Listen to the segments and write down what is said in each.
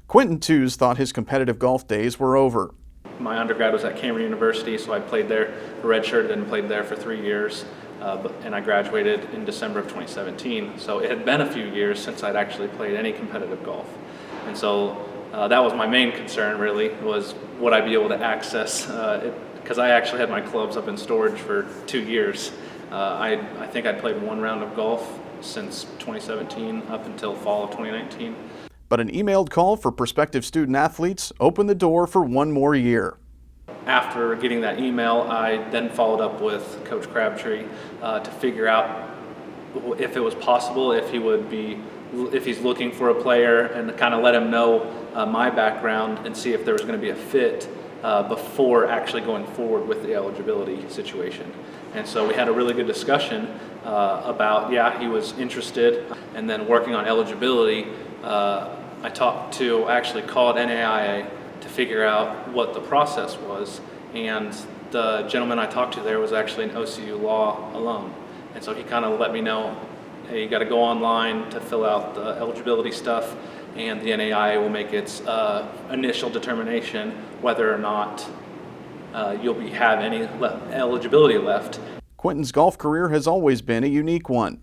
Quinton Tews thought his competitive golf days were over. My undergrad was at Cameron University, so I played there, redshirted and played there for 3 years, and I graduated in December of 2017. So it had been a few years since I'd actually played any competitive golf. And so that was my main concern, really, was would I be able to access because I actually had my clubs up in storage for 2 years. I think I'd played one round of golf since 2017 up until fall of 2019. But an emailed call for prospective student athletes opened the door for one more year. After getting that email, I then followed up with Coach Crabtree to figure out if it was possible, if he's looking for a player, and kind of let him know my background and see if there was going to be a fit before actually going forward with the eligibility situation. And so we had a really good discussion about, yeah, he was interested, and then working on eligibility. I actually called NAIA to figure out what the process was, and the gentleman I talked to there was actually an OCU law alum. And so he kind of let me know, hey, you got to go online to fill out the eligibility stuff, and the NAIA will make its initial determination whether or not you'll have any eligibility left. Quinton's golf career has always been a unique one.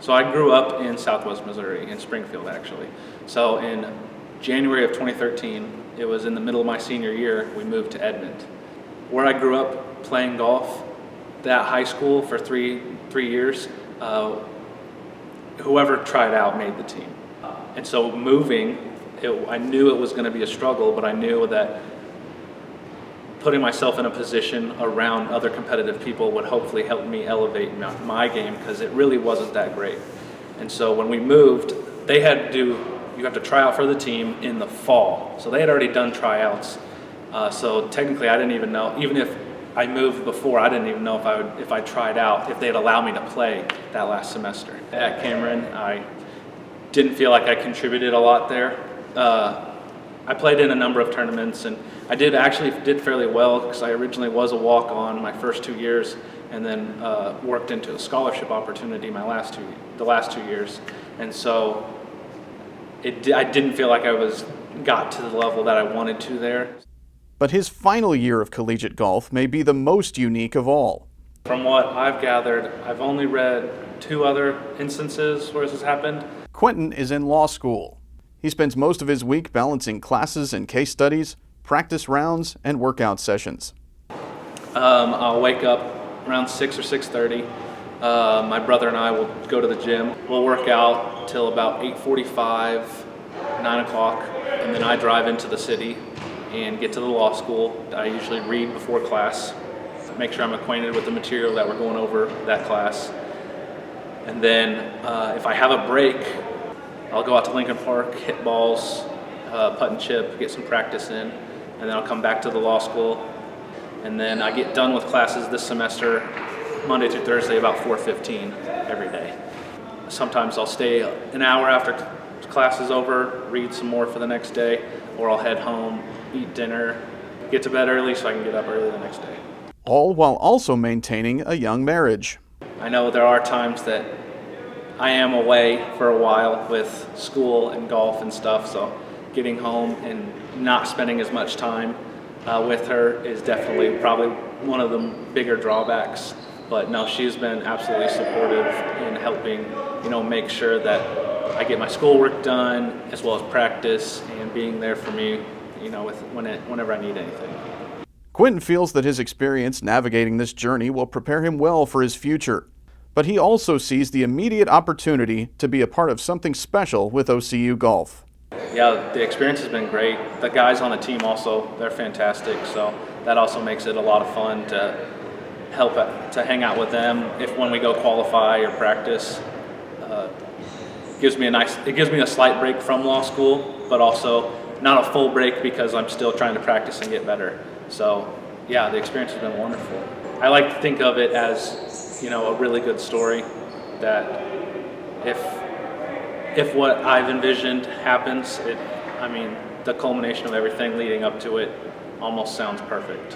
So I grew up in Southwest Missouri, in Springfield actually. So in January of 2013, it was in the middle of my senior year, we moved to Edmond. Where I grew up playing golf, that high school for three years, whoever tried out made the team. And so moving, I knew it was going to be a struggle, but I knew that putting myself in a position around other competitive people would hopefully help me elevate my game, because it really wasn't that great. And so when we moved, you have to try out for the team in the fall. So they had already done tryouts. So technically I didn't even know, even if I moved before, I didn't even know if I tried out, if they'd allow me to play that last semester. At Cameron, I didn't feel like I contributed a lot there. I played in a number of tournaments, and I did fairly well, because I originally was a walk-on my first 2 years, and then worked into a scholarship opportunity the last 2 years. And so I didn't feel like I got to the level that I wanted to there. But his final year of collegiate golf may be the most unique of all. From what I've gathered, I've only read 2 other instances where this has happened. Quinton is in law school. He spends most of his week balancing classes and case studies, practice rounds, and workout sessions. I'll wake up around 6 or 6:30. My brother and I will go to the gym. We'll work out till about 8:45, 9 o'clock, and then I drive into the city and get to the law school. I usually read before class, make sure I'm acquainted with the material that we're going over that class. And then if I have a break, I'll go out to Lincoln Park, hit balls, putt and chip, get some practice in, and then I'll come back to the law school. And then I get done with classes this semester, Monday through Thursday, about 4:15 every day. Sometimes I'll stay an hour after class is over, read some more for the next day, or I'll head home, eat dinner, get to bed early so I can get up early the next day. All while also maintaining a young marriage. I know there are times that I am away for a while with school and golf and stuff, so getting home and not spending as much time with her is definitely probably one of the bigger drawbacks. But no, she's been absolutely supportive in helping, make sure that I get my schoolwork done as well as practice, and being there for me, whenever I need anything. Quinton feels that his experience navigating this journey will prepare him well for his future. But he also sees the immediate opportunity to be a part of something special with OCU golf. Yeah, the experience has been great. The guys on the team also, they're fantastic. So that also makes it a lot of fun to hang out with them when we go qualify or practice. It gives me a slight break from law school, but also not a full break, because I'm still trying to practice and get better. So yeah, the experience has been wonderful. I like to think of it as a really good story, that if what I've envisioned happens, the culmination of everything leading up to it almost sounds perfect.